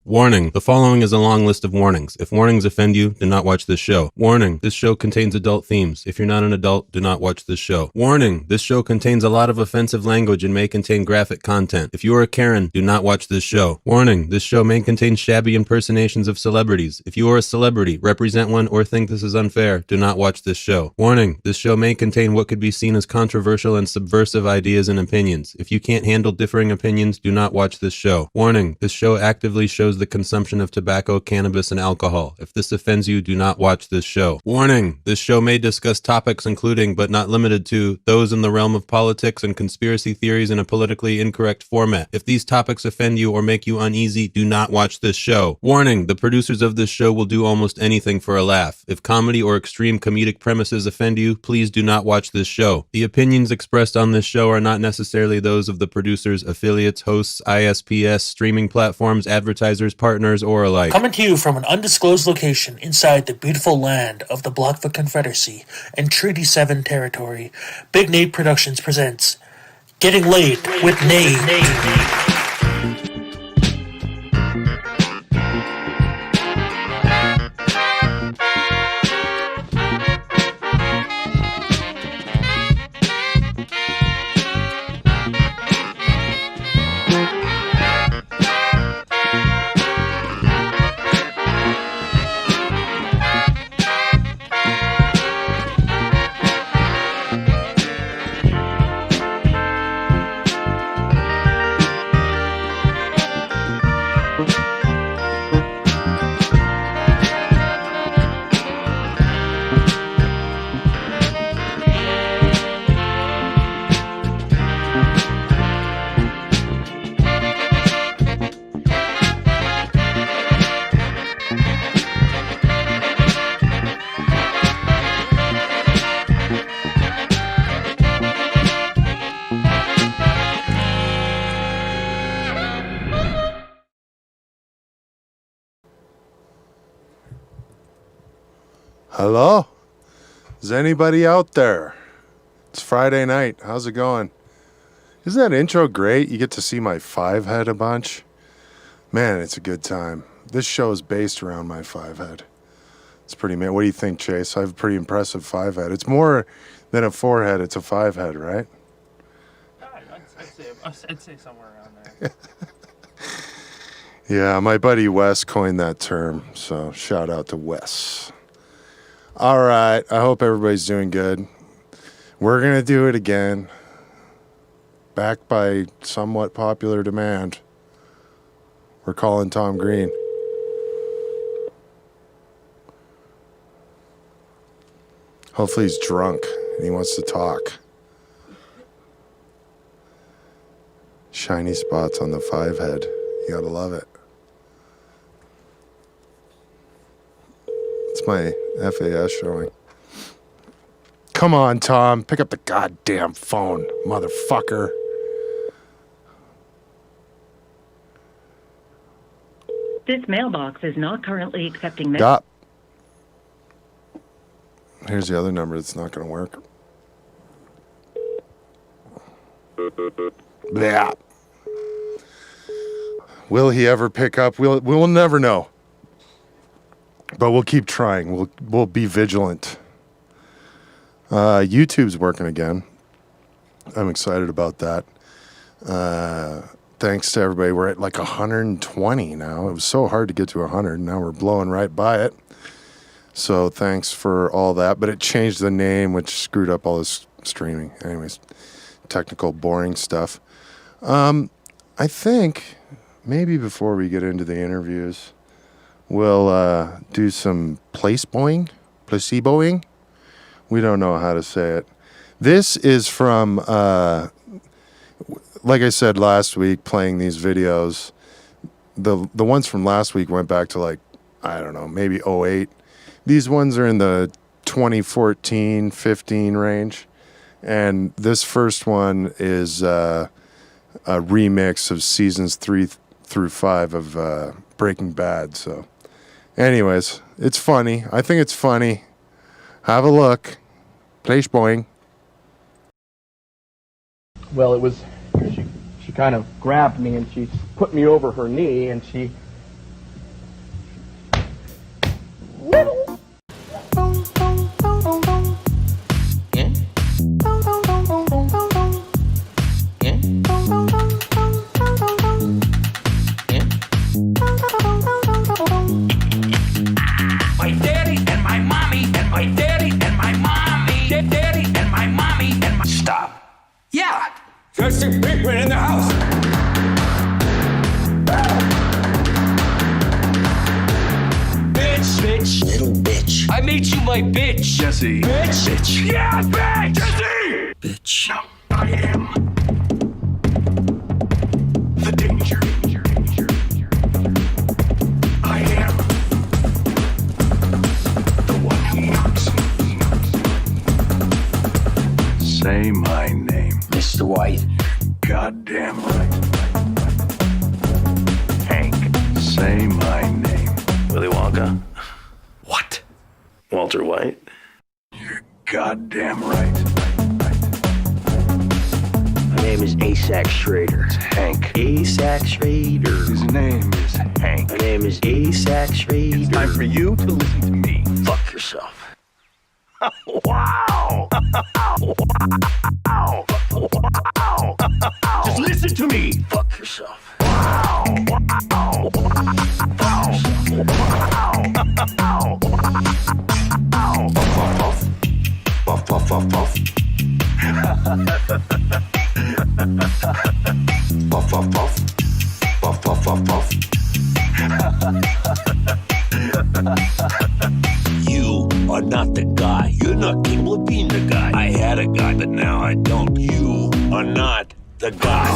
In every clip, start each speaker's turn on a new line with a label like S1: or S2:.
S1: Warning, the following is a long list of warnings. If warnings offend you, do not watch this show. Warning, this show contains adult themes. If you're not an adult, do not watch this show. Warning, this show contains a lot of offensive language and may contain graphic content. If you are a Karen, do not watch this show. Warning, this show may contain shabby impersonations of celebrities. If you are a celebrity, represent one, or think this is unfair, do not watch this show. Warning, this show may contain what could be seen as controversial and subversive ideas and opinions. If you can't handle differing opinions, do not watch this show. Warning, this show actively shows the consumption of tobacco, cannabis, and alcohol. If this offends you, do not watch this show. Warning, this show may discuss topics including, but not limited to, those in the realm of politics and conspiracy theories in a politically incorrect format. If these topics offend you or make you uneasy, do not watch this show. Warning, the producers of this show will do almost anything for a laugh. If comedy or extreme comedic premises offend you, please do not watch this show. The opinions expressed on this show are not necessarily those of the producers, affiliates, hosts, ISPs, streaming platforms, advertisers, partners, or alike.
S2: Coming to you from an undisclosed location inside the beautiful land of the Blackfoot Confederacy and Treaty 7 territory, Big Nate Productions presents Getting Laid with Nate.
S3: Hello? Is anybody out there? It's Friday night. How's it going? Isn't that intro great? You get to see my five head a bunch. Man, it's a good time. This show is based around my five head. It's pretty, man. What do you think, Chase? I have a pretty impressive five head. It's more than a four head, it's a five head, right?
S4: I'd say somewhere around there.
S3: Yeah, my buddy Wes coined that term, so shout out to Wes. All right, I hope everybody's doing good. We're going to do it again. Backed by somewhat popular demand. We're calling Tom Green. Hopefully he's drunk and he wants to talk. Shiny spots on the five head. You gotta love it. It's my FAS showing. Come on, Tom. Pick up the goddamn phone, motherfucker.
S5: This mailbox is not currently accepting mail.
S3: Stop. Here's the other number that's not going to work. Yeah. Will he ever pick up? We'll never know. But we'll keep trying. We'll be vigilant. YouTube's working again. I'm excited about that. Thanks to everybody. We're at like 120 now. It was so hard to get to 100. Now we're blowing right by it. So thanks for all that. But it changed the name, which screwed up all this streaming. Anyways, technical, boring stuff. I think maybe before we get into the interviews, we'll do some placeboing. We don't know how to say it. This is from, like I said last week, playing these videos. The ones from last week went back to like, I don't know, maybe 08. These ones are in the 2014-15 range. And this first one is a remix of seasons 3 through 5 of Breaking Bad. So anyways, it's funny. I think it's funny. Have a look. Place boing.
S6: Well, it was, she kind of grabbed me and she put me over her knee and she My daddy and my mommy and my daddy and my mommy. Daddy and my mommy and my... Stop. Yeah. There's some Pinkman in the house. Bitch. Little bitch. I made you my bitch. Jesse. Bitch. Yeah, bitch. Jesse. Bitch. No, I am the danger. I am the one who knocks. Say my name. Mr. White. Goddamn right. Hank. Say my name.
S7: Willy Wonka. What? Walter White?
S6: You're goddamn right.
S7: My name is Asac Schrader.
S6: It's Hank.
S7: Asac Schrader.
S6: His name is Hank.
S7: My name is Asac Schrader.
S6: It's time for you to listen to me.
S7: Fuck yourself.
S6: Wow! Wow! Just listen to me.
S7: Fuck yourself.
S6: Wow! Puff, puff, puff, puff. Puff, puff, puff. Puff, puff, puff, puff.
S7: You are not the guy. You're not capable of being the guy. I had a guy, but now I don't. You are not the guy.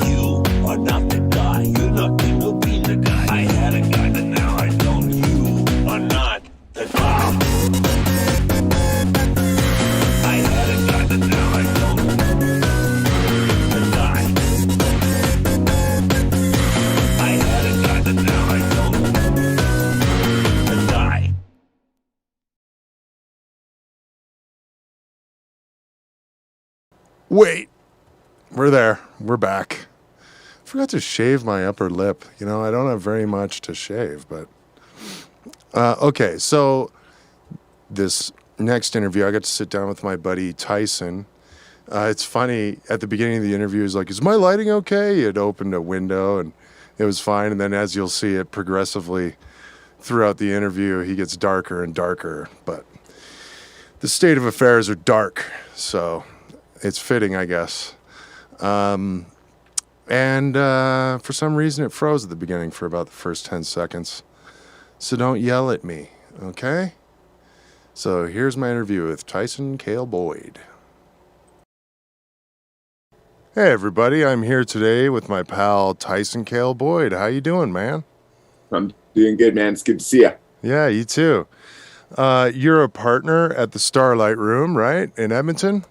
S7: You are not the guy. You're not capable of being the guy. I had a guy, but now I don't. You are not the guy. I had a guy, but now I don't. The guy. I had a guy, but now I don't. The guy.
S3: Wait, we're there. We're back. Forgot to shave my upper lip. You know, I don't have very much to shave, but okay. So this next interview, I got to sit down with my buddy Tyson. It's funny, at the beginning of the interview, he's like, "Is my lighting okay?" He had opened a window and it was fine. And then as you'll see it progressively throughout the interview, he gets darker and darker. But the state of affairs are dark, so it's fitting, I guess. And for some reason, it froze at the beginning for about the first 10 seconds. So don't yell at me, okay? So here's my interview with Tyson Kale Boyd. Hey, everybody. I'm here today with my pal Tyson Kale Boyd. How you doing, man?
S8: I'm doing good, man. It's good to see you.
S3: Yeah, you too. You're a partner at the Starlight Room, right, in Edmonton?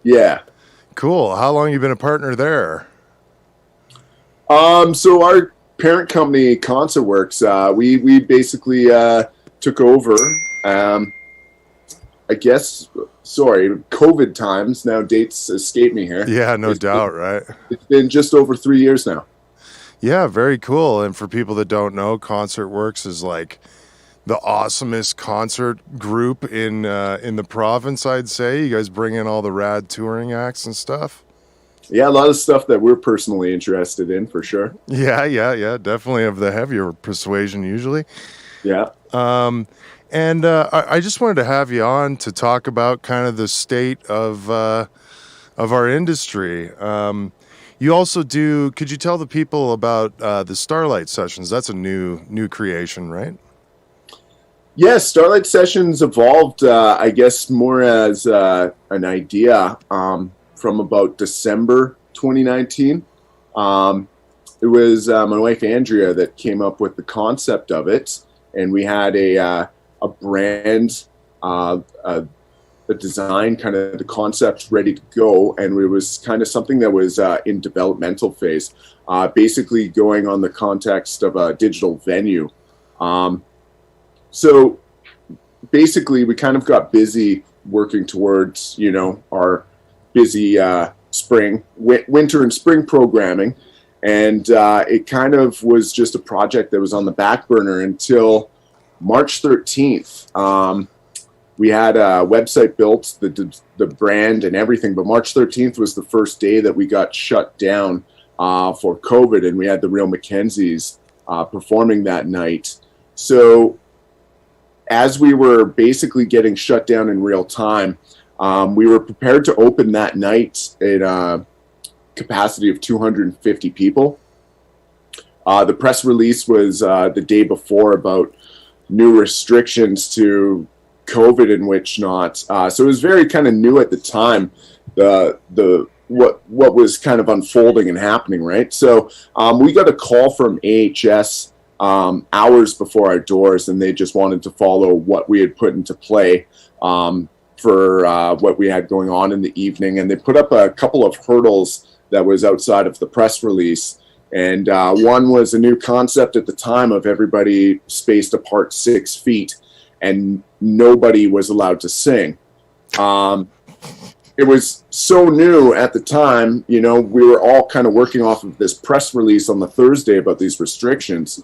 S8: Yeah.
S3: Cool. How long you been a partner there?
S8: So our parent company, Concertworks, we basically took over. I guess, sorry, COVID times. Now dates escape me here.
S3: Yeah, no doubt, right?
S8: It's been just over 3 years now.
S3: Yeah, very cool. And for people that don't know, Concertworks is like the awesomest concert group in the province, I'd say. You guys bring in all the rad touring acts and stuff.
S8: Yeah, a lot of stuff that we're personally interested in, for sure.
S3: Yeah. Definitely of the heavier persuasion usually.
S8: Yeah.
S3: And I just wanted to have you on to talk about kind of the state of our industry. You also do. Could you tell the people about the Starlight Sessions? That's a new creation, right?
S8: Yeah, Starlight Sessions evolved, I guess, more as an idea from about December 2019. It was my wife Andrea that came up with the concept of it, and we had a brand, a design, kind of the concept ready to go, and it was kind of something that was in developmental phase, basically going on the context of a digital venue. So basically we kind of got busy working towards, our busy winter and spring programming. And it kind of was just a project that was on the back burner until March 13th. We had a website built, the brand and everything, but March 13th was the first day that we got shut down for COVID, and we had the Real Mackenzies performing that night. So as we were basically getting shut down in real time, we were prepared to open that night at a capacity of 250 people. The press release was the day before about new restrictions to COVID and which not. So it was very kind of new at the time, what was kind of unfolding and happening, right? So we got a call from AHS hours before our doors, and they just wanted to follow what we had put into play for what we had going on in the evening. And they put up a couple of hurdles that was outside of the press release. And one was a new concept at the time of everybody spaced apart 6 feet, and nobody was allowed to sing. It was so new at the time, we were all kind of working off of this press release on the Thursday about these restrictions.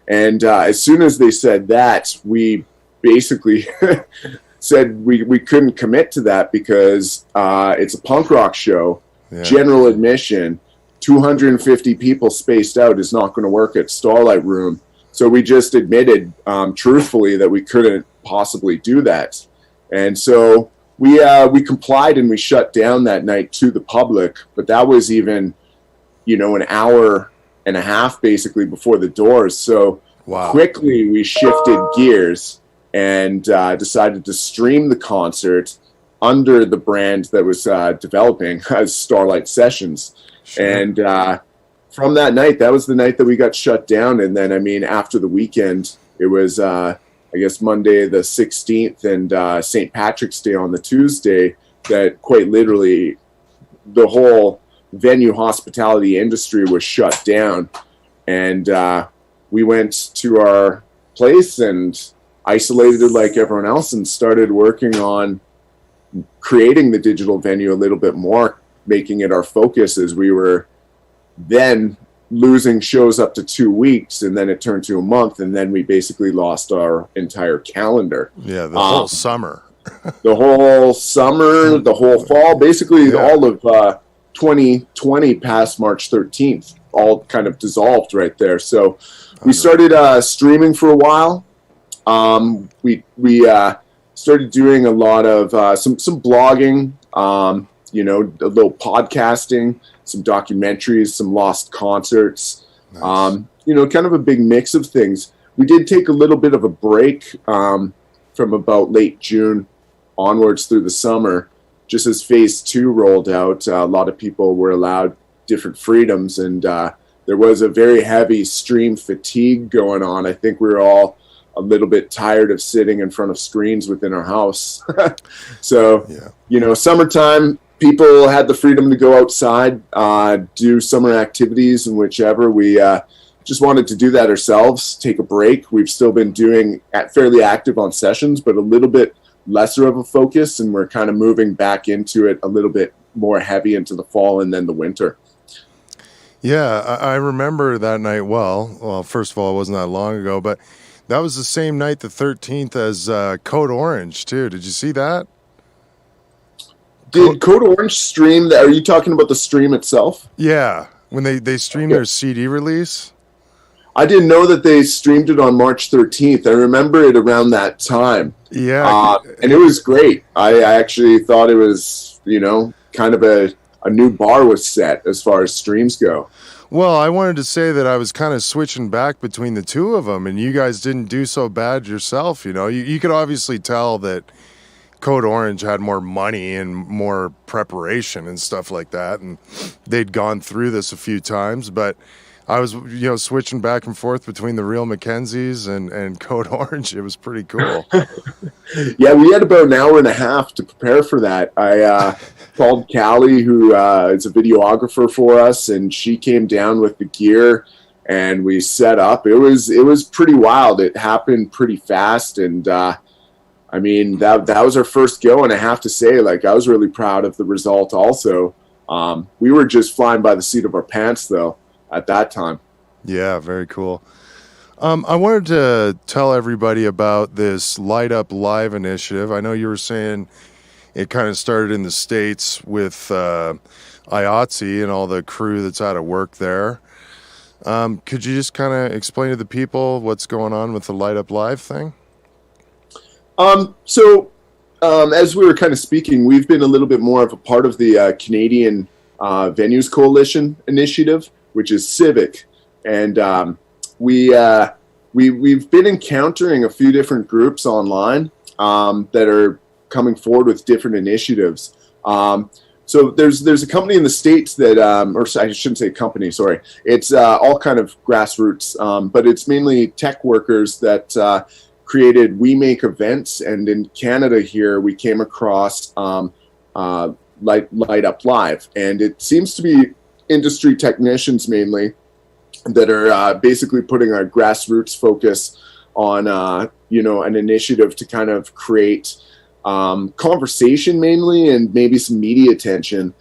S8: And as soon as they said that, we basically said we couldn't commit to that because it's a punk rock show, general admission, 250 people spaced out is not going to work at Starlight Room. So we just admitted truthfully that we couldn't possibly do that. And so we complied and we shut down that night to the public. But that was even, an hour and a half basically before the doors. So quickly we shifted gears and decided to stream the concert under the brand that was developing as Starlight Sessions. Sure. And from that night, that was the night that we got shut down. And then, after the weekend, it was, Monday the 16th and St. Patrick's Day on the Tuesday, that quite literally the whole venue hospitality industry was shut down. And we went to our place and isolated like everyone else and started working on creating the digital venue a little bit more, making it our focus, as we were then losing shows up to 2 weeks, and then it turned to a month, and then we basically lost our entire calendar.
S3: Yeah, the whole summer.
S8: The whole summer, the whole fall, basically all of 2020 past March 13th, all kind of dissolved right there. So we started streaming for a while. We started doing a lot of some blogging, a little podcasting, some documentaries, some lost concerts, nice. Kind of a big mix of things. We did take a little bit of a break from about late June onwards through the summer, just as phase 2 rolled out. A lot of people were allowed different freedoms, and there was a very heavy stream fatigue going on. I think we were all a little bit tired of sitting in front of screens within our house. So, summertime, people had the freedom to go outside, do summer activities and whichever. We just wanted to do that ourselves, take a break. We've still been doing fairly active on sessions, but a little bit lesser of a focus, and we're kind of moving back into it a little bit more heavy into the fall and then the winter.
S3: Yeah, I remember that night well. Well, first of all, it wasn't that long ago, but that was the same night, the 13th, as Code Orange, too. Did you see that?
S8: Did Code Orange stream that? Are you talking about the stream itself?
S3: Yeah, when they streamed their CD release.
S8: I didn't know that they streamed it on March 13th. I remember it around that time.
S3: Yeah.
S8: And it was great. I actually thought it was, kind of a new bar was set as far as streams go.
S3: Well, I wanted to say that I was kind of switching back between the two of them, and you guys didn't do so bad yourself. You could obviously tell that Code Orange had more money and more preparation and stuff like that, and they'd gone through this a few times, but I was, switching back and forth between the Real Mackenzies and Code Orange. It was pretty cool.
S8: Yeah, we had about an hour and a half to prepare for that. I called Kale, who is a videographer for us, and she came down with the gear, and we set up. It was pretty wild. It happened pretty fast, and that was our first go, and I have to say, I was really proud of the result also. We were just flying by the seat of our pants, though, at that time.
S3: Yeah, very cool. I wanted to tell everybody about this Light Up Live initiative. I know you were saying it kind of started in the States with IATSE and all the crew that's out of work there. Could you just kind of explain to the people what's going on with the Light Up Live thing?
S8: As we were kind of speaking, we've been a little bit more of a part of the Canadian Venues Coalition initiative, which is civic. And we've been encountering a few different groups online that are coming forward with different initiatives. So there's a company in the States that, or I shouldn't say company, sorry. It's all kind of grassroots, but it's mainly tech workers that created We Make events. And in Canada here, we came across Light Up Live. And it seems to be industry technicians mainly that are basically putting a grassroots focus on, an initiative to kind of create conversation mainly, and maybe some media attention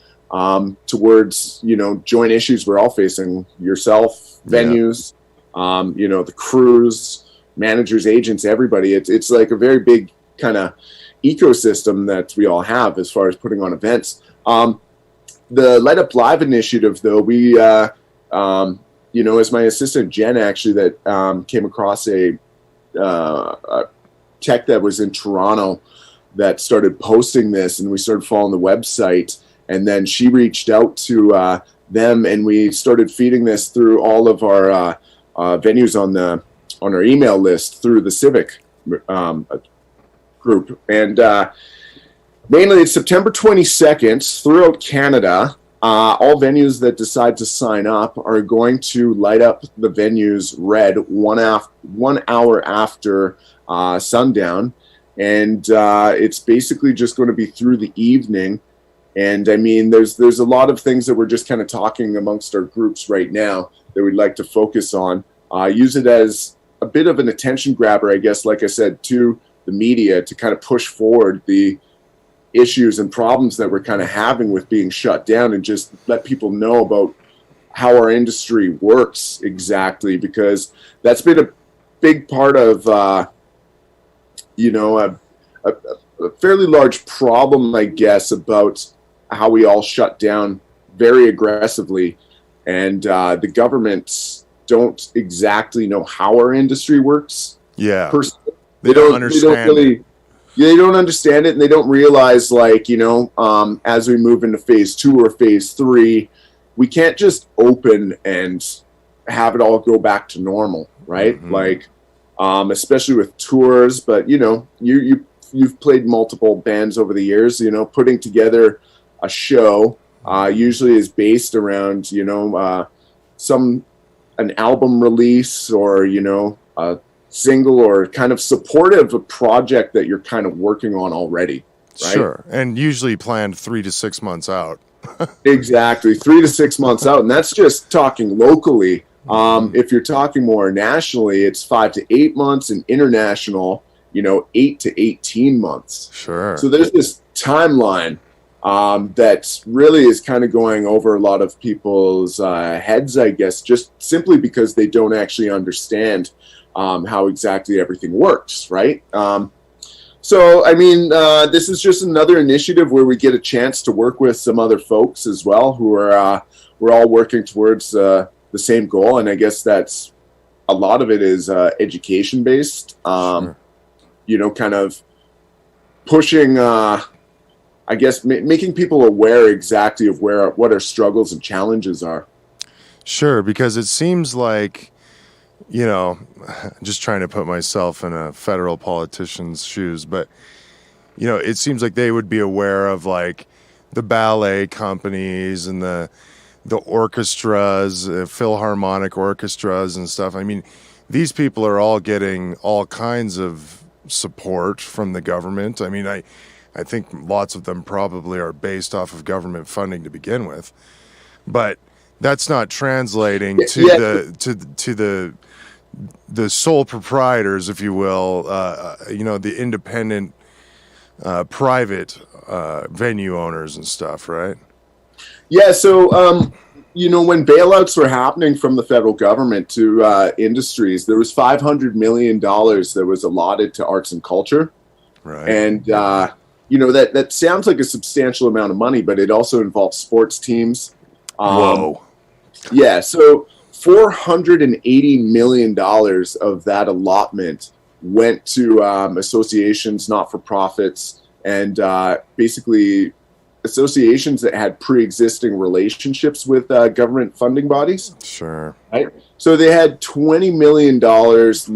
S8: towards, joint issues we're all facing, yourself, venues, the crews, managers, agents, everybody. It's like a very big kind of ecosystem that we all have as far as putting on events. The Light Up Live initiative, though, we, as my assistant Jen actually that came across a tech that was in Toronto that started posting this, and we started following the website, and then she reached out to them, and we started feeding this through all of our venues on our email list through the civic group. And mainly it's September 22nd throughout Canada. All venues that decide to sign up are going to light up the venues red 1 hour after sundown. And it's basically just going to be through the evening. And I mean, there's a lot of things that we're just kind of talking amongst our groups right now that we'd like to focus on. Use it as a bit of an attention grabber, I guess, like I said, to the media to kind of push forward the issues and problems that we're kind of having with being shut down, and just let people know about how our industry works exactly, because that's been a big part of, a fairly large problem, I guess, about how we all shut down very aggressively. And the governments don't exactly know how our industry works.
S3: Yeah.
S8: They don't understand. They don't understand it, and they don't realize, as we move into phase 2 or phase 3, we can't just open and have it all go back to normal, right? Mm-hmm. Especially with tours, but you've played multiple bands over the years. Putting together a show usually is based around an album release, or a single, or kind of supportive of a project that you're kind of working on already, right?
S3: Sure, and usually planned 3 to 6 months out.
S8: Exactly, 3 to 6 months out, and that's just talking locally. If you're talking more nationally, it's 5 to 8 months, and international, 8 to 18 months.
S3: Sure.
S8: So there's this timeline that really is kind of going over a lot of people's heads, I guess, just simply because they don't actually understand how exactly everything works, right? So, I mean, this is just another initiative where we get a chance to work with some other folks as well, who are we're all working towards the same goal, and I guess that's a lot of it is education based. Sure. Kind of pushing, I guess, making people aware exactly of what our struggles and challenges are.
S3: Sure, because it seems like, just trying to put myself in a federal politician's shoes, but, it seems like they would be aware of, like, the ballet companies and the orchestras, philharmonic orchestras and stuff. I mean, these people are all getting all kinds of support from the government. I mean, I think lots of them probably are based off of government funding to begin with, but that's not translating to the sole proprietors, if you will, the independent private venue owners and stuff, right?
S8: Yeah, so when bailouts were happening from the federal government to industries, there was $500 million that was allotted to arts and culture.
S3: Right.
S8: And, that sounds like a substantial amount of money, but it also involves sports teams.
S3: Whoa.
S8: Yeah, so $480 million of that allotment went to associations, not-for-profits, and basically associations that had pre-existing relationships with government funding bodies.
S3: Sure.
S8: Right. So they had $20 million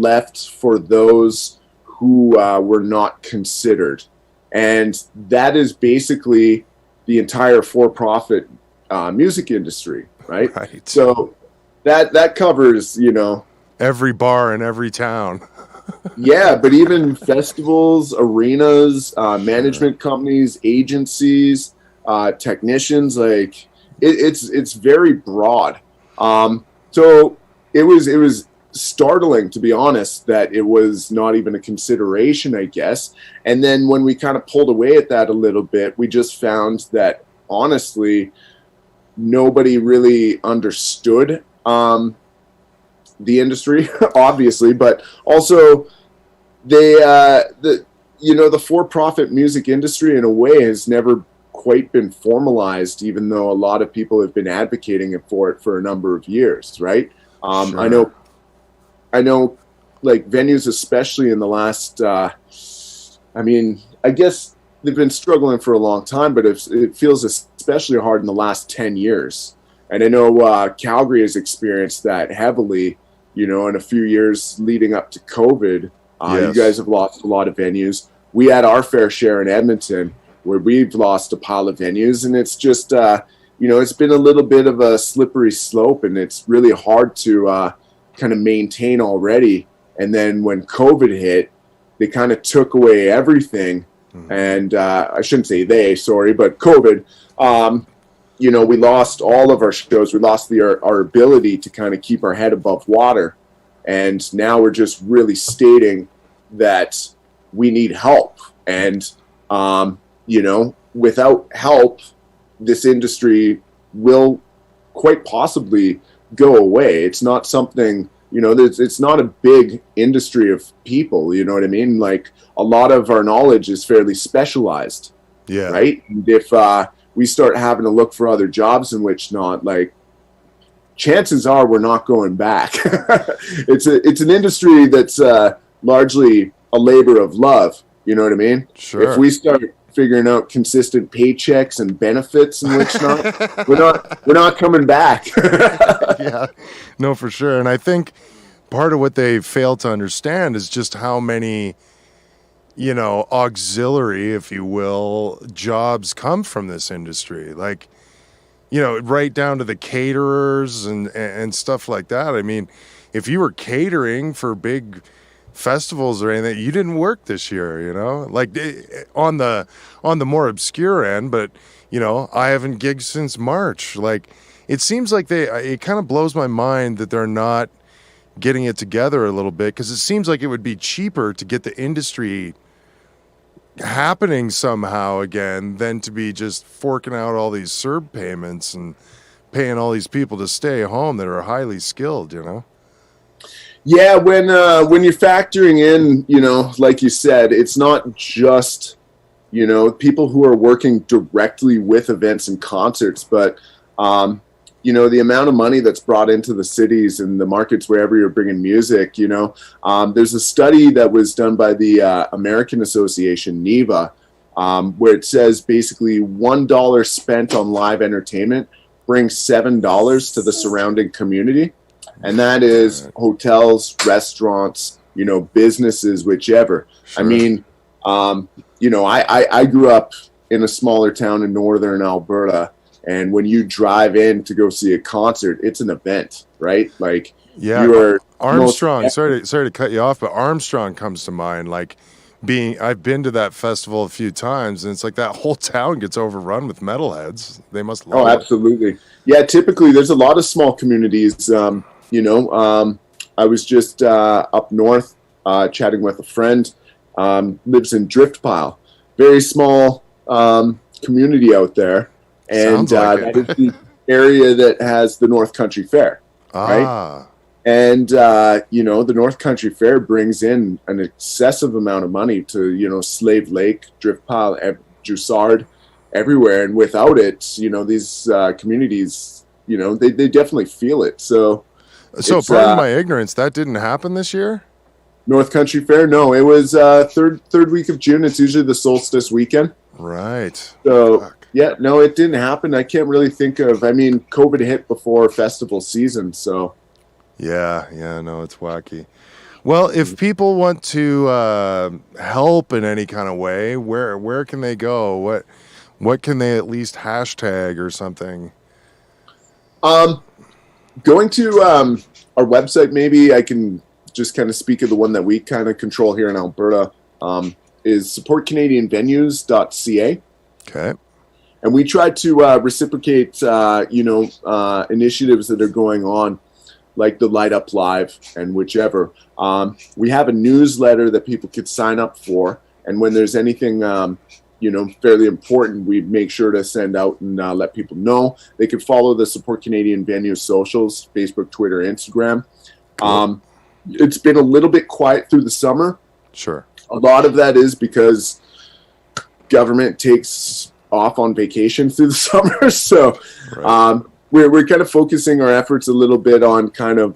S8: left for those who were not considered. And that is basically the entire for-profit music industry, right?
S3: Right.
S8: So that covers,
S3: every bar in every town.
S8: yeah, but even festivals, arenas, management companies, agencies, technicians, like it's very broad. So it was startling, to be honest, that it was not even a consideration, I guess. And then when we kind of pulled away at that a little bit, we just found that honestly, nobody really understood the industry, obviously, but also the for-profit music industry in a way has never quite been formalized, even though a lot of people have been advocating for it for a number of years, right?
S3: Sure.
S8: I know, like venues, especially in the last, I guess they've been struggling for a long time, but it feels especially hard in the last 10 years. And I know Calgary has experienced that heavily, in a few years leading up to COVID.
S3: Yes.
S8: You guys have lost a lot of venues. We had our fair share in Edmonton, where we've lost a pile of venues, and it's just, it's been a little bit of a slippery slope, and it's really hard to kind of maintain already. And then when COVID hit, they kind of took away everything. And I shouldn't say but COVID, we lost all of our shows. We lost our ability to kind of keep our head above water. And now we're just really stating that we need help. And, without help, this industry will quite possibly go away. It's not something, it's not a big industry of people, you know what I mean? Like, a lot of our knowledge is fairly specialized.
S3: Yeah.
S8: Right? And if we start having to look for other jobs and which not, like, chances are we're not going back. It's an industry that's largely a labor of love. You know what I mean?
S3: Sure.
S8: If we start figuring out consistent paychecks and benefits and which not, we're not coming back.
S3: Yeah, no, for sure. And I think part of what they fail to understand is just how many, auxiliary, if you will, jobs come from this industry. Like, right down to the caterers and stuff like that. I mean, if you were catering for big festivals or anything, you didn't work this year, like on the more obscure end, but I haven't gigged since March. Like, it seems like it kind of blows my mind that they're not getting it together a little bit, because it seems like it would be cheaper to get the industry happening somehow again than to be just forking out all these CERB payments and paying all these people to stay home that are highly skilled,
S8: Yeah, when you're factoring in, like you said, it's not just, people who are working directly with events and concerts, but, the amount of money that's brought into the cities and the markets wherever you're bringing music, there's a study that was done by the American Association, NEVA, where it says basically $1 spent on live entertainment brings $7 to the surrounding community. And that is hotels, restaurants, businesses, whichever.
S3: Sure.
S8: I mean, I grew up in a smaller town in northern Alberta, and when you drive in to go see a concert, it's an event, right? Like,
S3: yeah,
S8: you are
S3: Armstrong. Sorry to cut you off, but Armstrong comes to mind. Like, I've been to that festival a few times, and it's like that whole town gets overrun with metalheads. They must love it.
S8: Absolutely. Yeah, typically there's a lot of small communities. I was just up north chatting with a friend, lives in Driftpile. Very small community out there. And
S3: Sounds like
S8: that
S3: it.
S8: is the area that has the North Country Fair, right?
S3: Ah,
S8: And, the North Country Fair brings in an excessive amount of money to, Slave Lake, Driftpile, Joussard, everywhere. And without it, these communities, they definitely feel it. So
S3: pardon my ignorance, that didn't happen this year?
S8: North Country Fair, no, it was third week of June. It's usually the solstice weekend.
S3: Right.
S8: So,
S3: Fuck.
S8: yeah, no, it didn't happen. I can't really think of, COVID hit before festival season, so.
S3: Yeah, no, it's wacky. Well, if people want to help in any kind of way, where can they go? What can they at least hashtag or something?
S8: Going to our website, maybe I can just kind of speak of the one that we kind of control here in Alberta, is supportcanadianvenues.ca.
S3: Okay.
S8: And we try to reciprocate, initiatives that are going on, like the Light Up Live and whichever. We have a newsletter that people could sign up for. And when there's anything, fairly important, we make sure to send out and let people know. They can follow the Support Canadian Venues socials, Facebook, Twitter, Instagram.
S3: Cool.
S8: It's been a little bit quiet through the summer.
S3: Sure.
S8: A lot of that is because government takes off on vacation through the summer. So
S3: Right.
S8: we're kind of focusing our efforts a little bit on kind of,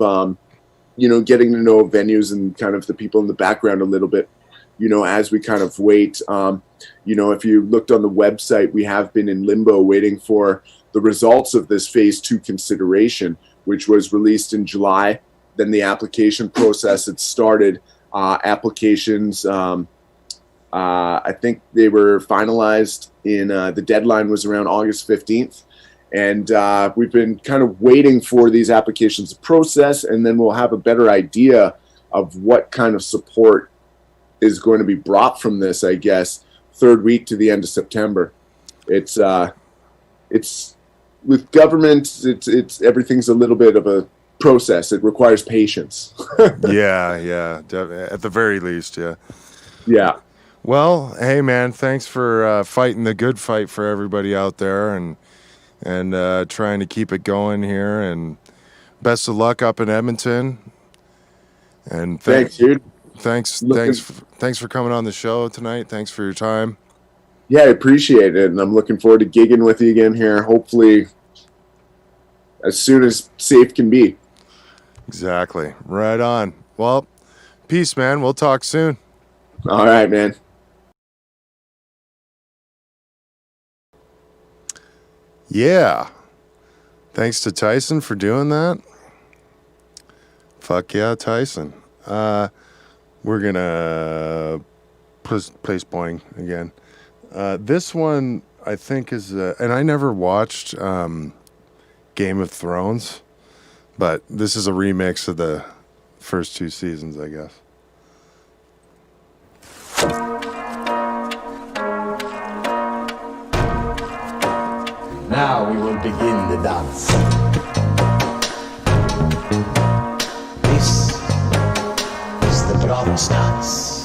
S8: getting to know venues and kind of the people in the background a little bit, as we kind of wait. If you looked on the website, we have been in limbo waiting for the results of this phase 2 consideration, which was released in July. Then the application process had started. Applications, I think they were finalized in, the deadline was around August 15th. And we've been kind of waiting for these applications to process, and then we'll have a better idea of what kind of support is going to be brought from this, I guess, third week to the end of September. It's with government, it's everything's a little bit of a process. It requires patience.
S3: Yeah. At the very least, yeah.
S8: Yeah.
S3: Well, hey man, thanks for fighting the good fight for everybody out there and trying to keep it going here. And best of luck up in Edmonton. And
S8: Thanks, dude.
S3: Thanks for coming on the show tonight. Thanks for your time.
S8: Yeah, I appreciate it, and I'm looking forward to gigging with you again here. Hopefully, as soon as safe can be.
S3: Exactly. Right on. Well, peace, man. We'll talk soon.
S8: All right, man.
S3: Yeah. Thanks to Tyson for doing that. Fuck yeah, Tyson. We're gonna place pointing again. This one I think is, and I never watched Game of Thrones, but this is a remix of the first 2 seasons, I guess.
S7: Now we will begin the dance. This is the bronze dance.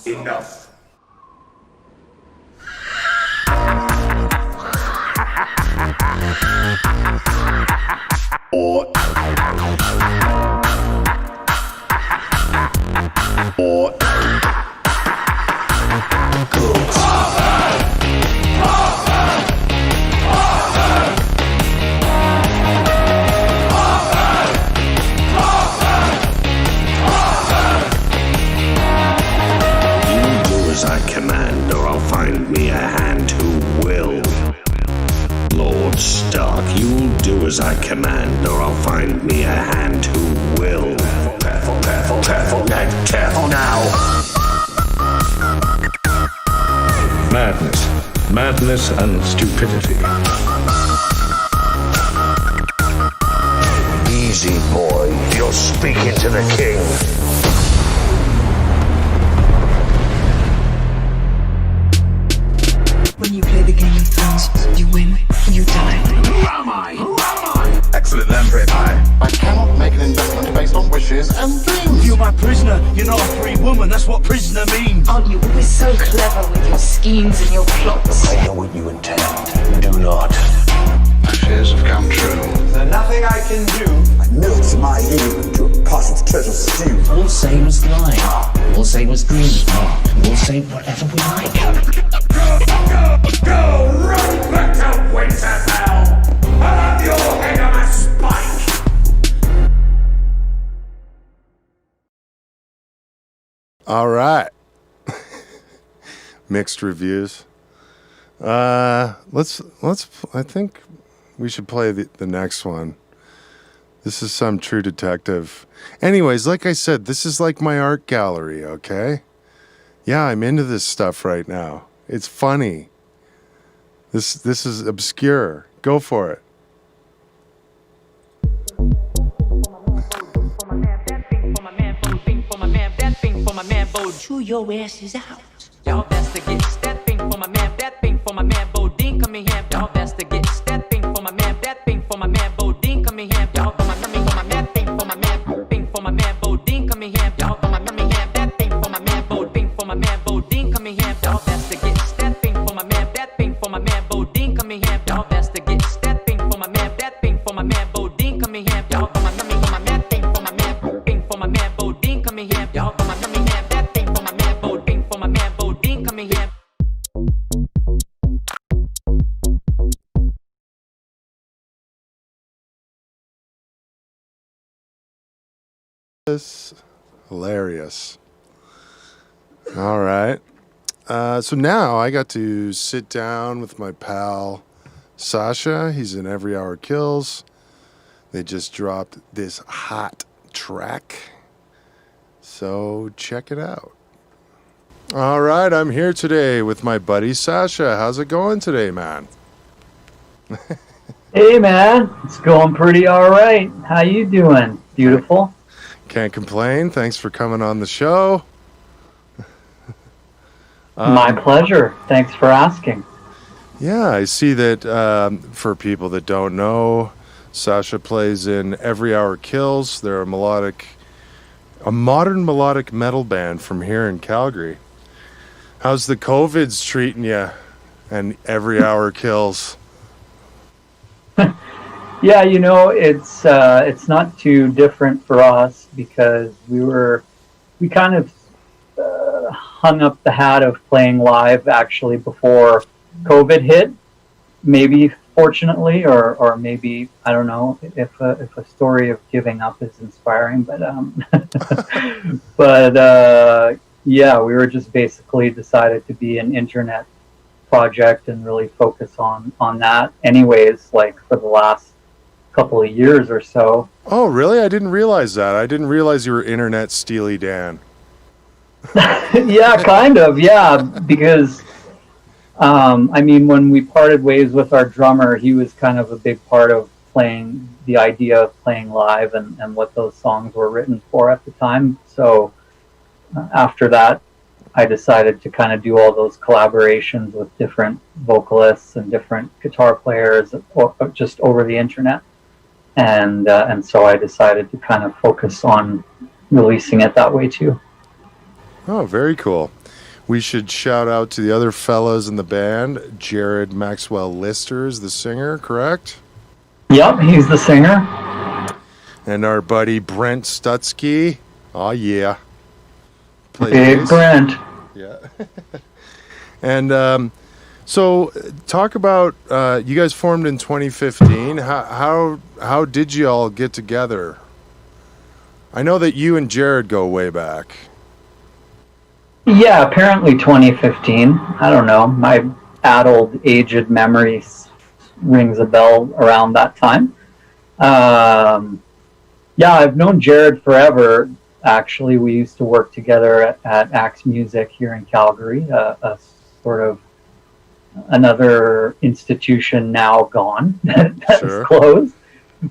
S6: Enough.
S7: As I command, or I'll find me a hand who will. Lord Stark, you'll do as I command, or I'll find me a hand who will. Careful, careful, careful, Ned, careful now.
S9: Madness and stupidity.
S7: Easy, boy. You're speaking to the king.
S9: When you play the Game of Thrones, you win, you die.
S6: Who am I? Who am I? Excellent lamprey pie.
S10: I cannot make an investment based on wishes and dreams.
S6: You're my prisoner. You're not a free woman. That's what prisoner means.
S9: Aren't you always so clever with your schemes and your plots?
S7: I know what you intend. Do not.
S10: My fears have come true.
S6: There's nothing I can do.
S11: I melt my ego into a pot of turtle stew.
S12: We'll say was lie. We'll say was green. We'll say whatever we like.
S6: Go! Run back to Winterfell! I'll have your head on a spike!
S3: All right. Mixed reviews. Let's. I think we should play the next one. This is some True Detective. Anyways, like I said, this is like my art gallery. Okay. Yeah, I'm into this stuff right now. It's funny. This is obscure. Go for it.
S12: Chew your asses out.
S13: Y'all best to get that thing for my man, that thing for my man Bodine coming here. Y'all best to get that thing for my man, that thing for my man Bodine coming here. Y'all for my man, thing for my man, thing for my man Bodine coming here. Y'all for my man, that thing for my man Bodine for my man Bodine coming here. Y'all best to get that thing for my man, that thing for my man Bodine coming here. Y'all best to get that thing for my man, that thing for my man Bodine coming here. Y'all for my man, thing for my man, thing for my man Bodine coming here. Y'all for my man, that thing for my man Bodine for my man Bodine coming here.
S3: This hilarious. All right. So now I got to sit down with my pal Sacha. He's in Every Hour Kills. They just dropped this hot track. So check it out. All right, I'm here today with my buddy Sacha. How's it going today, man?
S14: Hey, man. It's going pretty all right. How you doing? Beautiful.
S3: Can't complain. Thanks for coming on the show.
S14: My pleasure. Thanks for asking.
S3: Yeah, I see that for people that don't know, Sacha plays in Every Hour Kills. They're a modern melodic metal band from here in Calgary. How's the COVID's treating you and Every Hour Kills?
S14: Yeah, you know, it's not too different for us because we kind of hung up the hat of playing live actually before COVID hit. Maybe fortunately, or maybe I don't know if a story of giving up is inspiring, but yeah, we were just basically decided to be an internet project and really focus on that. Anyways, like for the last couple of years or so.
S3: Oh, really? I didn't realize that. I didn't realize you were Internet Steely Dan.
S14: Yeah, kind of. Yeah, because I mean, when we parted ways with our drummer, he was kind of a big part of playing the idea of playing live and what those songs were written for at the time. So after that, I decided to kind of do all those collaborations with different vocalists and different guitar players just over the internet. And so I decided to kind of focus on releasing it that way too.
S3: Oh, very cool. We should shout out to the other fellows in the band. Jared Maxwell Lister is the singer, correct?
S14: Yep, he's the singer.
S3: And our buddy Brent Stutzky. Oh, yeah.
S14: Big Brent.
S3: Yeah. And so talk about, you guys formed in 2015. How did you all get together? I know that you and Jared go way back.
S14: Yeah, apparently 2015. I don't know. My addled, aged memories rings a bell around that time. Yeah, I've known Jared forever. Actually, we used to work together at Axe Music here in Calgary, a sort of another institution now gone that's
S3: Sure.
S14: closed.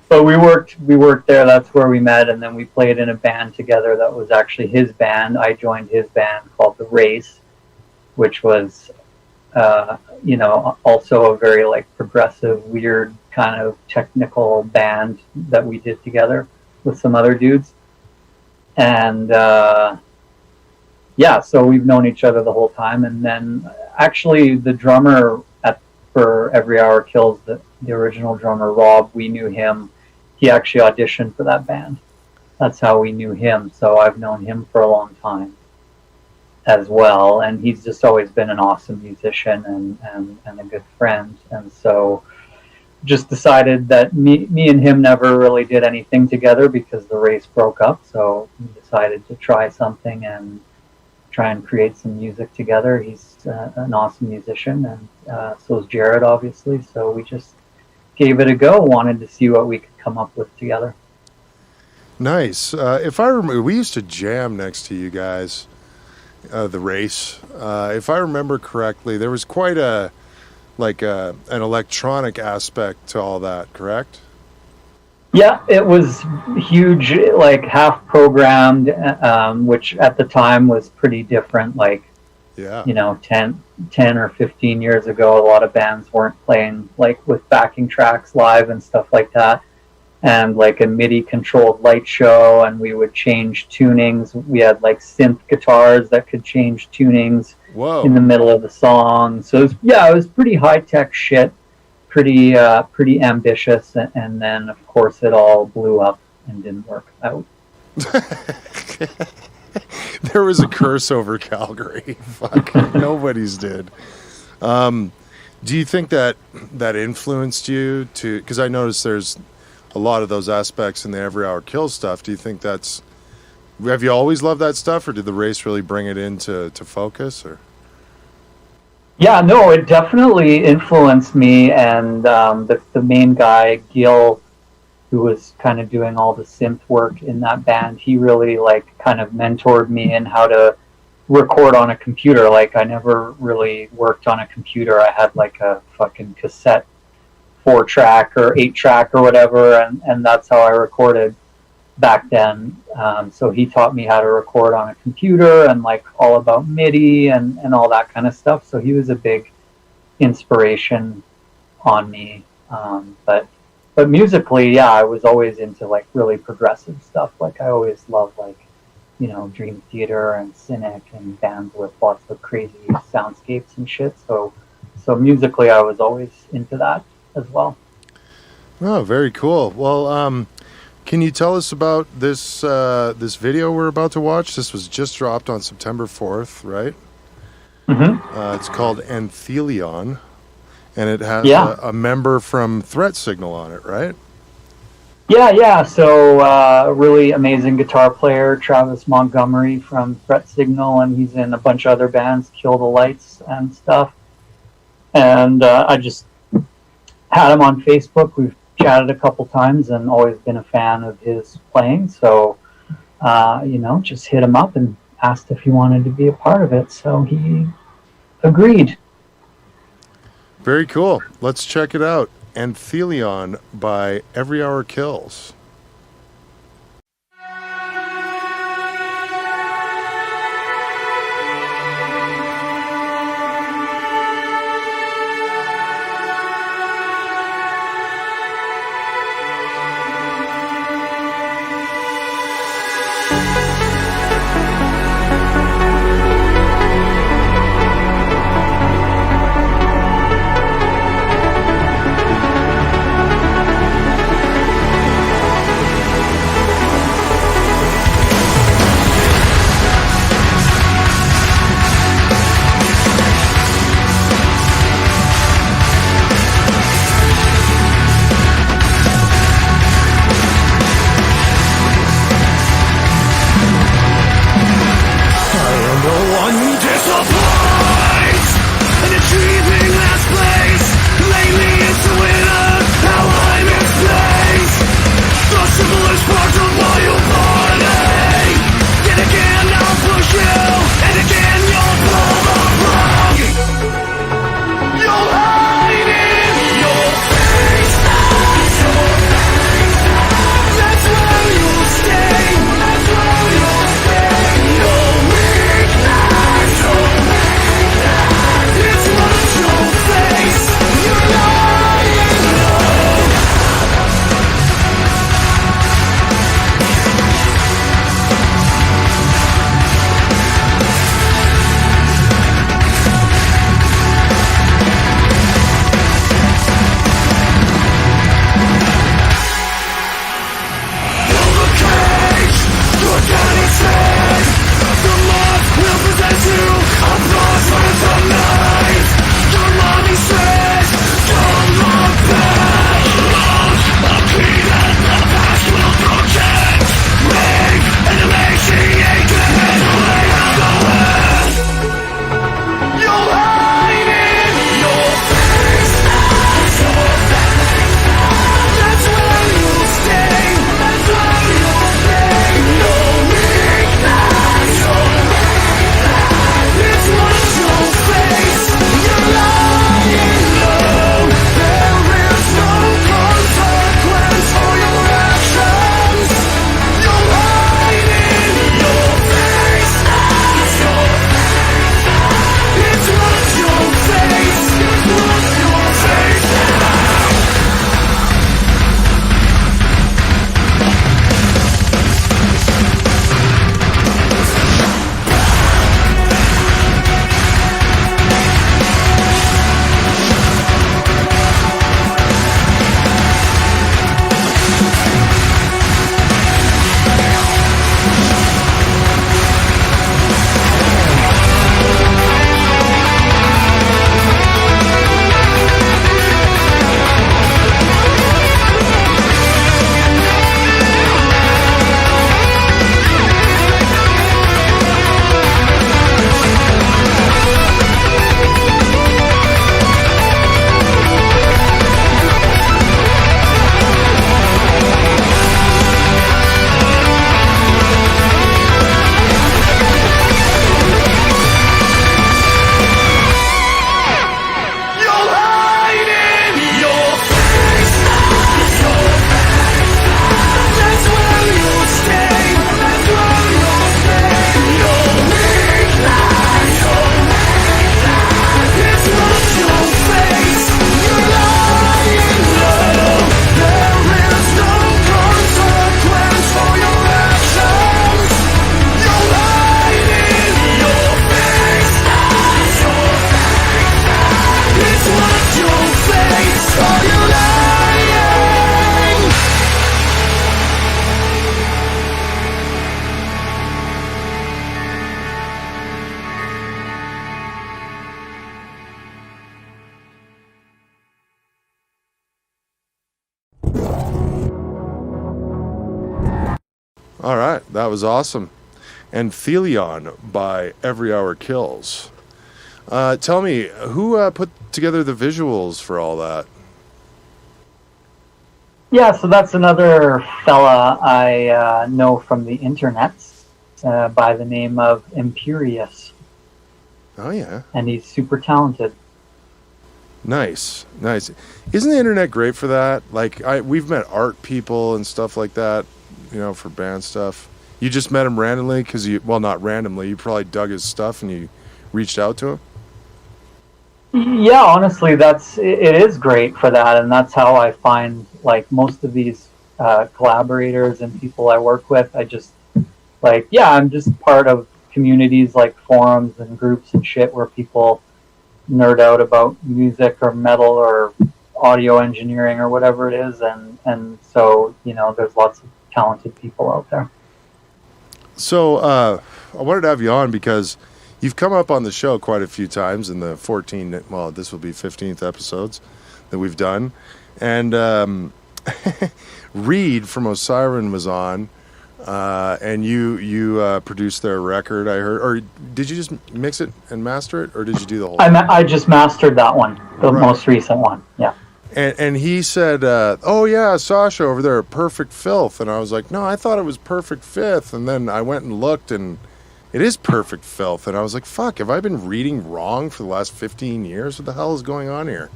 S14: but we worked there. That's where we met, and then we played in a band together that was actually his band. I joined his band called The Race, which was also a very like progressive, weird kind of technical band that we did together with some other dudes. And so we've known each other the whole time. And then actually the drummer for Every Hour Kills, the original drummer, Rob, we knew him. He actually auditioned for that band. That's how we knew him. So I've known him for a long time as well. And he's just always been an awesome musician and a good friend. And so just decided that me and him never really did anything together because the Race broke up. So we decided to try something and try and create some music together. He's an awesome musician, and so is Jared, obviously. So we just gave it a go, wanted to see what we could come up with together.
S3: Nice. If I remember, we used to jam next to you guys, The Race. If I remember correctly, there was quite an electronic aspect to all that, correct?
S14: Yeah, it was huge, like half programmed, which at the time was pretty different. Like, 10 or 15 years ago, a lot of bands weren't playing like with backing tracks live and stuff like that. And like a MIDI controlled light show, and we would change tunings. We had like synth guitars that could change tunings in the middle of the song. So it was pretty high tech shit. Pretty ambitious, and then of course it all blew up and didn't work out.
S3: There was a curse over Calgary. Fuck, nobody's did. Do you think that influenced you to? Because I noticed there's a lot of those aspects in the Every Hour Kill stuff. Do you think have you always loved that stuff, or did the Race really bring it into focus, or?
S14: Yeah, no, it definitely influenced me, and the main guy, Gil, who was kind of doing all the synth work in that band, he really like kind of mentored me in how to record on a computer. Like I never really worked on a computer. I had like a fucking cassette 4-track or 8-track or whatever, and that's how I recorded back then. So he taught me how to record on a computer and like all about MIDI and all that kind of stuff. So he was a big inspiration on me. But musically, I was always into like really progressive stuff. Like I always loved like, Dream Theater and Cynic and bands with lots of crazy soundscapes and shit. So musically, I was always into that as well.
S3: Oh, very cool. Well, can you tell us about this video we're about to watch? This was just dropped on September 4th, right?
S14: Mm-hmm.
S3: It's called Anthelion, and it has a member from Threat Signal on it, right?
S14: Yeah. So a really amazing guitar player, Travis Montgomery from Threat Signal, and he's in a bunch of other bands, Kill the Lights and stuff. And I just had him on Facebook. We've chatted a couple times and always been a fan of his playing. So, just hit him up and asked if he wanted to be a part of it. So he agreed.
S3: Very cool. Let's check it out. Anthelion by Every Hour Kills. All right, that was awesome. And Thelion by Every Hour Kills. Tell me, who put together the visuals for all that?
S14: Yeah, so that's another fella I know from the internet by the name of Imperious.
S3: Oh, yeah.
S14: And he's super talented.
S3: Nice. Isn't the internet great for that? Like, we've met art people and stuff like that, for band stuff. You just met him randomly because not randomly, you probably dug his stuff and you reached out to him?
S14: Yeah, honestly, it is great for that, and that's how I find like most of these collaborators and people I work with. I just I'm just part of communities like forums and groups and shit where people nerd out about music or metal or audio engineering or whatever it is, and so there's lots of talented people out there.
S3: So I wanted to have you on because you've come up on the show quite a few times in the this will be 15th episodes that we've done. And Reed from Osiren was on, and you produced their record, I heard. Or did you just mix it and master it, or did you do the whole thing?
S14: I just mastered that one, the most recent one, yeah.
S3: And he said, oh yeah, Sacha over there at Perfect Filth. And I was like, no, I thought it was Perfect Fifth. And then I went and looked, and it is Perfect Filth. And I was like, fuck, have I been reading wrong for the last 15 years? What the hell is going on here?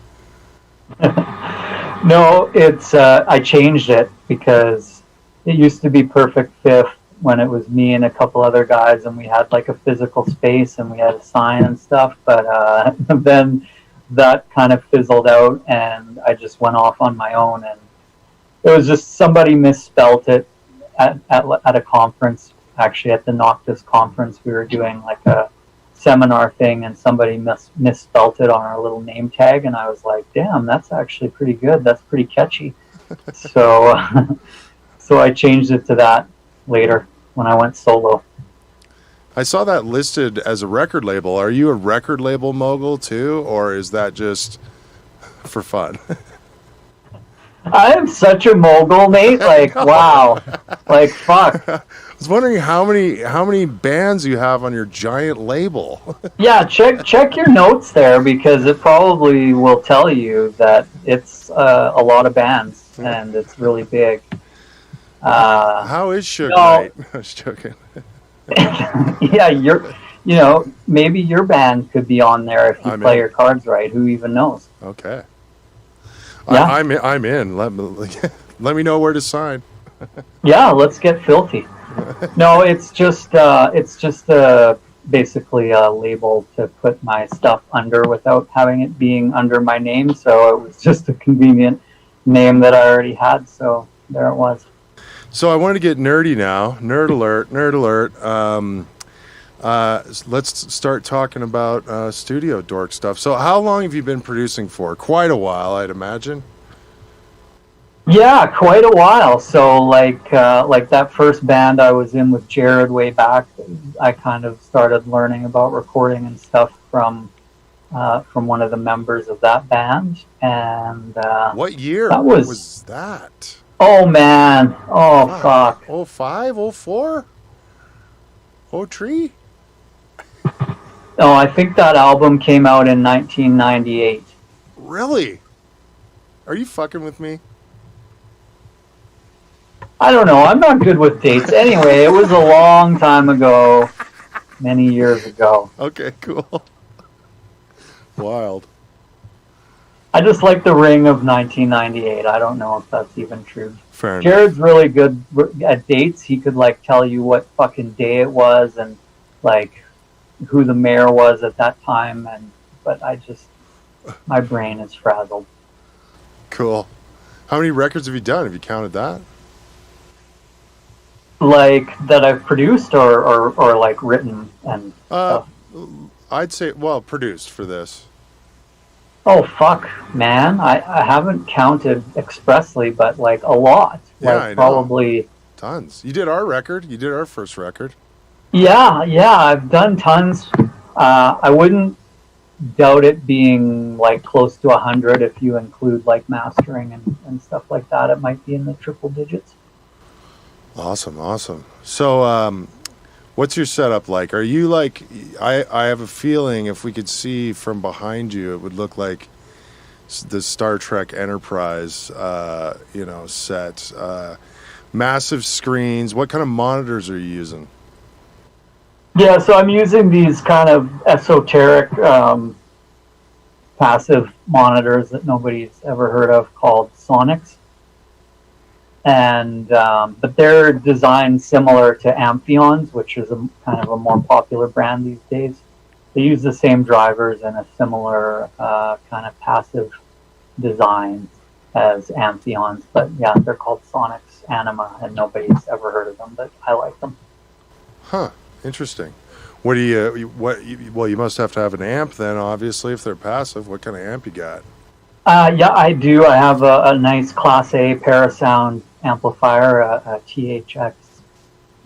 S14: No, it's I changed it because it used to be Perfect Fifth when it was me and a couple other guys, and we had like a physical space and we had a sign and stuff. But then that kind of fizzled out, and I just went off on my own, and it was just somebody misspelt it at a conference. Actually, at the Noctis conference, we were doing like a seminar thing, and somebody misspelt it on our little name tag, and I was like, damn, that's actually pretty good. That's pretty catchy. So I changed it to that later when I went solo.
S3: I saw that listed as a record label. Are you a record label mogul too, or is that just for fun?
S14: I am such a mogul, Nate. Like, wow. Like, fuck.
S3: I was wondering how many bands you have on your giant label.
S14: Yeah, check your notes there, because it probably will tell you that it's a lot of bands and it's really big.
S3: How is Suge Knight? I was joking.
S14: Yeah, maybe your band could be on there if you play your cards right. Who even knows?
S3: Okay.
S14: Yeah.
S3: I'm in. Let me know where to sign.
S14: Yeah, let's get filthy. No, it's just basically a label to put my stuff under without having it being under my name. So it was just a convenient name that I already had. So there it was.
S3: So I wanted to get nerdy now. Nerd alert. Let's start talking about studio dork stuff. So how long have you been producing for? Quite a while, I'd imagine.
S14: Yeah, quite a while. So like that first band I was in with Jared way back, I kind of started learning about recording and stuff from one of the members of that band. And
S3: what year
S14: that
S3: was that?
S14: Oh man! Oh fuck!
S3: 05, 04, 03?
S14: Oh, I think that album came out in 1998.
S3: Really? Are you fucking with me?
S14: I don't know. I'm not good with dates. Anyway, it was a long time ago, many years ago.
S3: Okay, cool. Wild.
S14: I just like the ring of 1998. I don't know if that's even true.
S3: Fair enough.
S14: Jared's really good at dates. He could like tell you what fucking day it was and like who the mayor was at that time. But my brain is frazzled.
S3: Cool. How many records have you done? Have you counted that?
S14: Like that I've produced or like written and stuff?
S3: I'd say, produced for this.
S14: Oh, fuck, man. I haven't counted expressly, but like a lot.
S3: Yeah,
S14: like
S3: I know.
S14: Probably
S3: tons. You did our record. You did our first record.
S14: Yeah, I've done tons. I wouldn't doubt it being like close to 100 if you include like mastering and stuff like that. It might be in the triple digits.
S3: Awesome. So, what's your setup like? Are you like? I have a feeling if we could see from behind you, it would look like the Star Trek Enterprise, set. Massive screens. What kind of monitors are you using?
S14: Yeah, so I'm using these kind of esoteric passive monitors that nobody's ever heard of called Sonics. And but they're designed similar to Amphions, which is a kind of a more popular brand these days. They use the same drivers and a similar kind of passive design as Amphions, but yeah, they're called Sonics Anima, and nobody's ever heard of them, but I like them.
S3: Huh. Interesting. What do you must have to have an amp then, obviously, if they're passive. What kind of amp you got?
S14: Yeah, I do. I have a nice Class A Parasound amplifier, a THX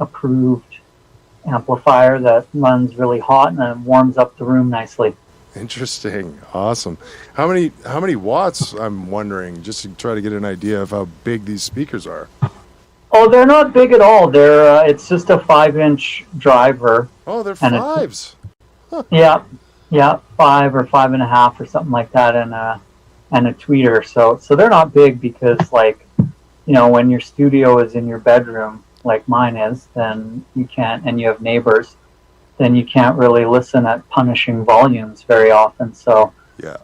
S14: approved amplifier that runs really hot and then warms up the room nicely.
S3: Interesting. Awesome. How many watts, I'm wondering, just to try to get an idea of how big these speakers are?
S14: Oh, they're not big at all. They're it's just a 5-inch driver.
S3: Oh, they're fives.
S14: Huh. Yeah, 5 or 5.5 or something like that, and a tweeter. So they're not big because, like, when your studio is in your bedroom, like mine is, then you can't, and you have neighbors, then you can't really listen at punishing volumes very often. So
S3: yeah.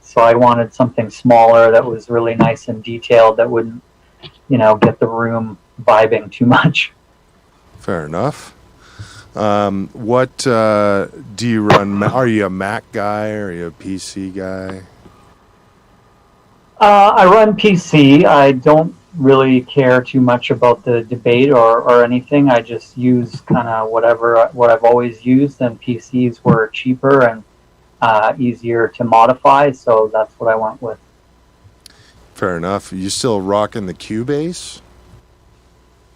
S14: So I wanted something smaller that was really nice and detailed that wouldn't, get the room vibing too much.
S3: Fair enough. What do you run? Are you a Mac guy or are you a PC guy?
S14: I run PC. I don't really care too much about the debate or anything. I just use kind of what I've always used, and PCs were cheaper and easier to modify, so that's what I went with.
S3: Fair enough. You still rocking the Cubase?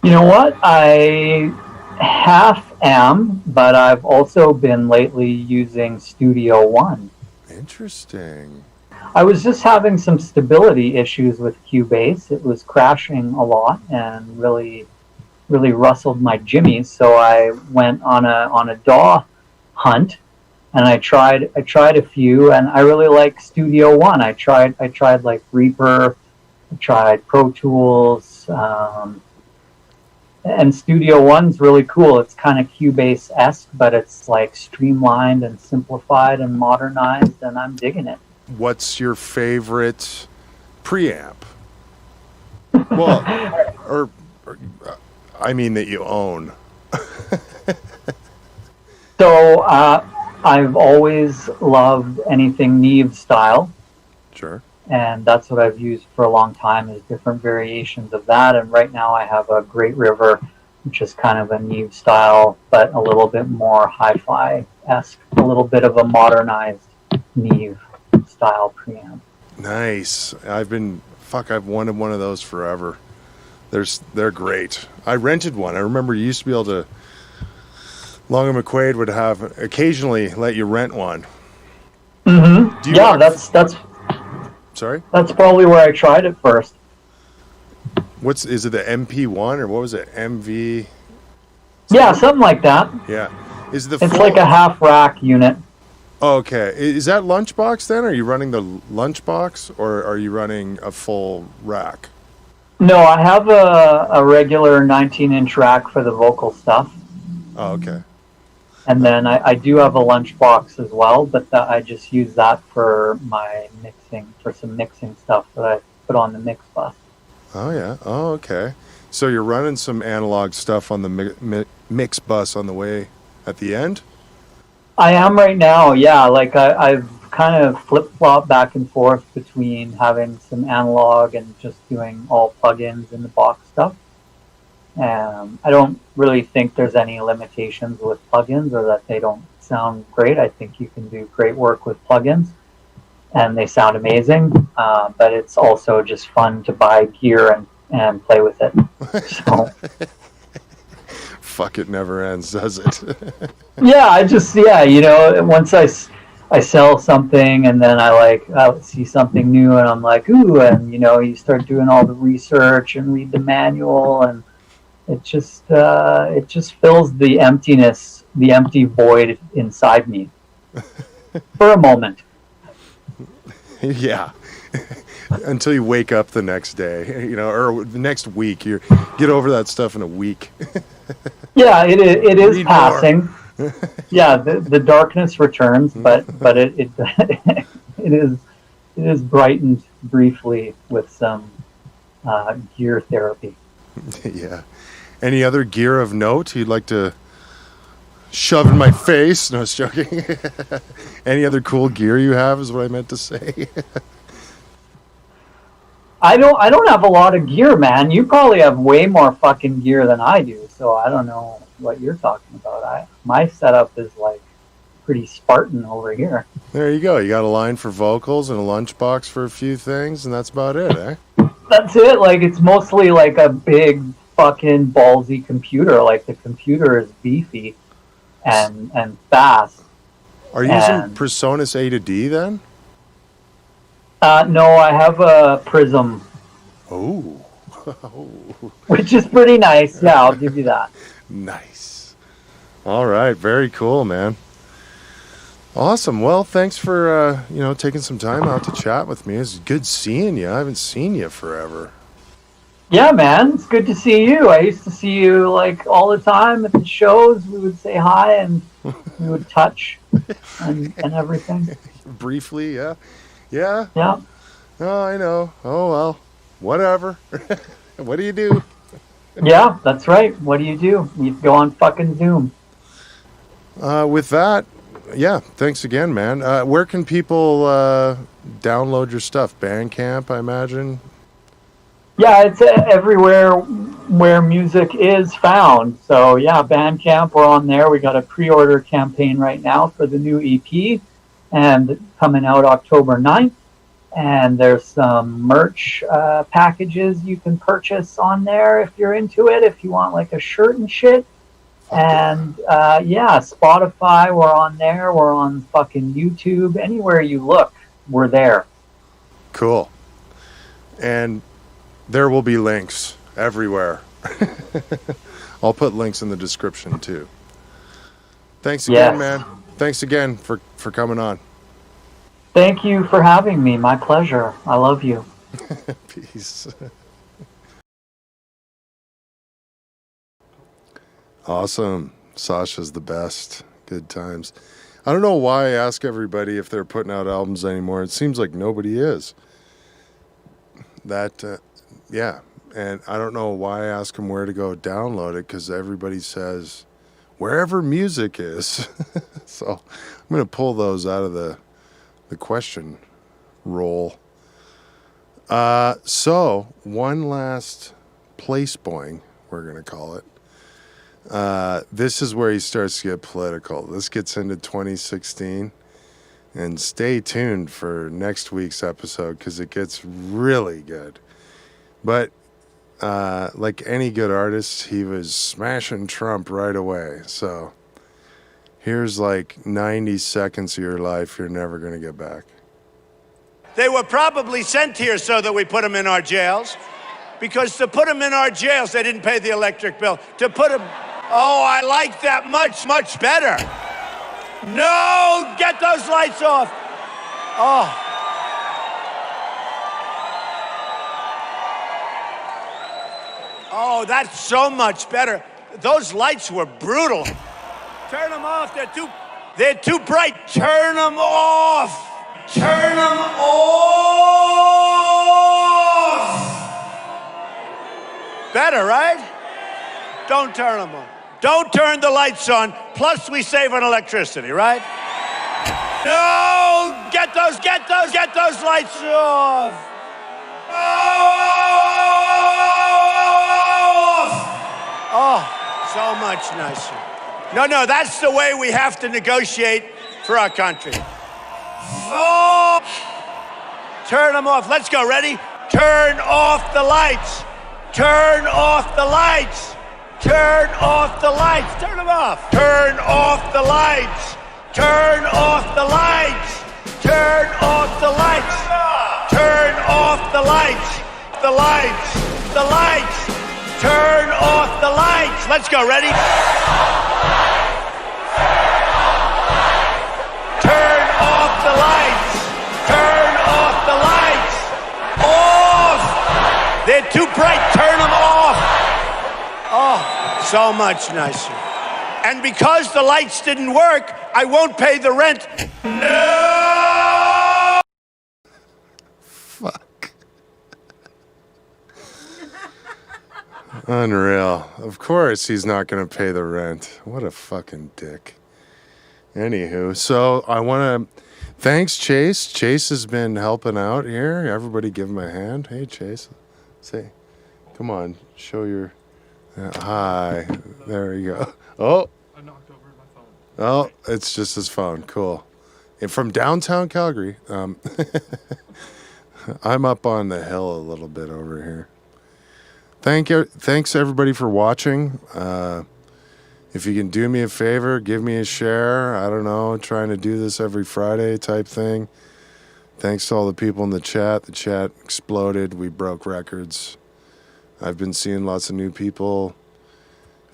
S14: You know what? I half am, but I've also been lately using Studio One.
S3: Interesting.
S14: I was just having some stability issues with Cubase. It was crashing a lot and really rustled my jimmies. So I went on a DAW hunt, and I tried a few, and I really like Studio One. I tried like Reaper, I tried Pro Tools, and Studio One's really cool. It's kind of Cubase-esque, but it's like streamlined and simplified and modernized, and I'm digging it.
S3: What's your favorite preamp? Well, or I mean that you own.
S14: So I've always loved anything Neve style.
S3: Sure.
S14: And that's what I've used for a long time, is different variations of that. And right now I have a Great River, which is kind of a Neve style, but a little bit more hi-fi-esque, a little bit of a modernized Neve style preamp.
S3: Nice. I've wanted one of those forever. They're great. I rented one. I remember you used to be able to, Long and McQuaid would have occasionally let you rent one.
S14: Mm-hmm. Yeah, that's
S3: Sorry?
S14: That's probably where I tried it first.
S3: Is it the MP1 or what was it? MV?
S14: Yeah, something like that.
S3: Yeah. It's
S14: like a half rack unit.
S3: Okay. Is that lunchbox then? Are you running the lunchbox or are you running a full rack?
S14: No, I have a regular 19-inch rack for the vocal stuff.
S3: Oh, okay.
S14: And then I do have a lunchbox as well, but I just use that for my mixing, for some mixing stuff that I put on the mix bus.
S3: Oh, yeah. Oh, okay. So you're running some analog stuff on the mix bus on the way at the end?
S14: I am right now, yeah. Like I've kind of flip-flopped back and forth between having some analog and just doing all plugins in the box stuff. I don't really think there's any limitations with plugins or that they don't sound great. I think you can do great work with plugins and they sound amazing, but it's also just fun to buy gear and play with it. So.
S3: Fuck, it never ends, does it?
S14: Once I sell something and then I see something new and I'm like, ooh, and you start doing all the research and read the manual and it just fills the emptiness, the empty void inside me for a moment.
S3: Yeah. Until you wake up the next day, or the next week. You get over that stuff in a week.
S14: Yeah, it is
S3: Read
S14: passing. Yeah, the darkness returns, but it is brightened briefly with some gear therapy.
S3: Yeah. Any other gear of note you'd like to shove in my face? No, I was joking. Any other cool gear you have is what I meant to say.
S14: I don't have a lot of gear, man. You probably have way more fucking gear than I do, so I don't know what you're talking about. My setup is like pretty Spartan over here.
S3: There you go. You got a line for vocals and a lunchbox for a few things, and that's about it, eh?
S14: That's it. Like, it's mostly like a big fucking ballsy computer. Like, the computer is beefy and fast.
S3: Are you using PreSonus A to D then?
S14: No, I have a Prism.
S3: Oh.
S14: Which is pretty nice. Yeah, I'll give you that.
S3: Nice. All right. Very cool, man. Awesome. Well, thanks for, taking some time out to chat with me. It's good seeing you. I haven't seen you forever.
S14: Yeah, man. It's good to see you. I used to see you, like, all the time at the shows. We would say hi and we would touch and everything.
S3: Briefly, yeah. Yeah?
S14: Yeah.
S3: Oh, I know. Oh, well. Whatever. What do you do?
S14: Yeah, that's right. What do? You go on fucking Zoom.
S3: With that, yeah, thanks again, man. Where can people download your stuff? Bandcamp, I imagine?
S14: Yeah, it's everywhere where music is found. So, yeah, Bandcamp, we're on there. We got a pre-order campaign right now for the new EP, and coming out October 9th. And there's some merch packages you can purchase on there if you're into it, if you want like a shirt and shit. And yeah, Spotify, we're on there. We're on fucking YouTube. Anywhere you look, we're there.
S3: Cool. And there will be links everywhere. I'll put links in the description too. Thanks again, man. Thanks again for coming on.
S14: Thank you for having me. My pleasure. I love you.
S3: Peace. Awesome. Sacha's the best. Good times. I don't know why I ask everybody if they're putting out albums anymore. It seems like nobody is. Yeah. And I don't know why I ask them where to go download it, because everybody says wherever music is. So I'm going to pull those out of the question roll. So one last place boing, we're going to call it. This is where he starts to get political. This gets into 2016, and stay tuned for next week's episode because it gets really good. But like any good artist, he was smashing Trump right away. So here's like 90 seconds of your life you're never going to get back.
S15: They were probably sent here so that we put them in our jails. Because to put them in our jails, they didn't pay the electric bill. To put them... Oh, I like that much, much better. No! Get those lights off! Oh. Oh, that's so much better. Those lights were brutal. Turn them off. They're too bright. Turn them off. Turn them off. Better, right? Don't turn them on. Don't turn the lights on. Plus, we save on electricity, right? No! Get those lights off. Oh, so much nicer. No, that's the way we have to negotiate for our country. Oh! Turn them off. Let's go. Ready? Turn off the lights. Turn off the lights. Turn off the lights. Turn them off. Turn off the lights. Turn off the lights. Turn off the lights. Turn off the lights. The lights. The lights. Turn off the lights. Let's go. Ready? Turn off the lights. Turn off the lights. Off. They're too bright. Turn them off. Oh, so much nicer. And because the lights didn't work, I won't pay the rent. No!
S3: Fuck. Unreal. Of course he's not going to pay the rent. What a fucking dick. Anywho, so I want to... Thanks, Chase. Chase has been helping out here. Everybody give him a hand. Hey, Chase. Say, come on. Show your... hi. There you go. Oh.
S4: I knocked over my phone.
S3: Oh, it's just his phone. Cool. And from downtown Calgary. I'm up on the hill a little bit over here. Thanks everybody for watching. If you can do me a favor, give me a share. I don't know, trying to do this every Friday type thing. Thanks to all the people in the chat. The chat exploded. We broke records. I've been seeing lots of new people.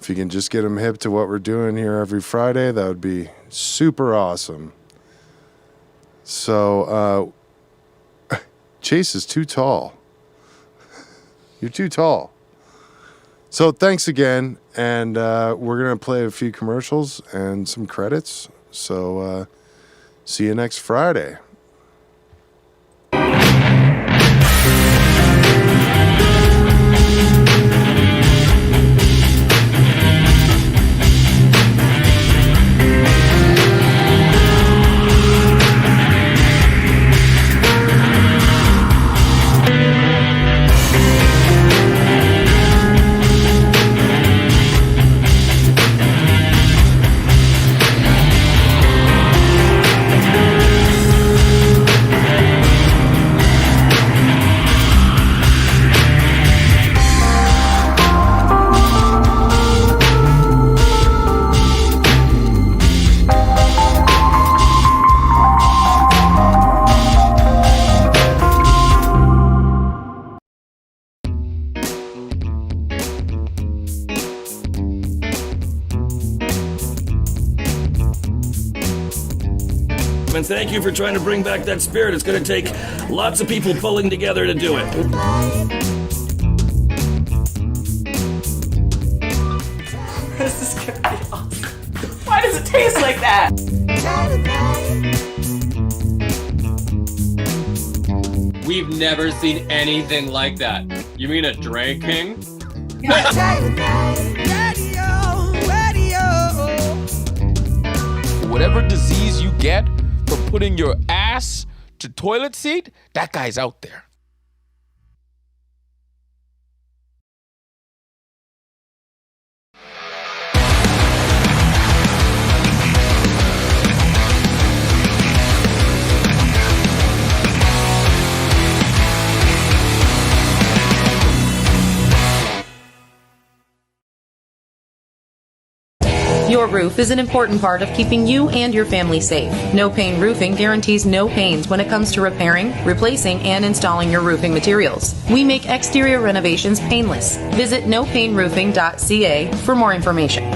S3: If you can just get them hip to what we're doing here every Friday, that would be super awesome. So, Chase is too tall. You're too tall. So thanks again, and we're going to play a few commercials and some credits. So see you next Friday.
S16: And thank you for trying to bring back that spirit. It's going to take lots of people pulling together to do it.
S17: This is going to be awesome. Why does it taste like that?
S18: We've never seen anything like that. You mean a Drag King?
S19: Whatever disease you get from putting your ass to toilet seat, that guy's out there.
S20: Your roof is an important part of keeping you and your family safe. No Pain Roofing guarantees no pains when it comes to repairing, replacing, and installing your roofing materials. We make exterior renovations painless. Visit nopainroofing.ca for more information.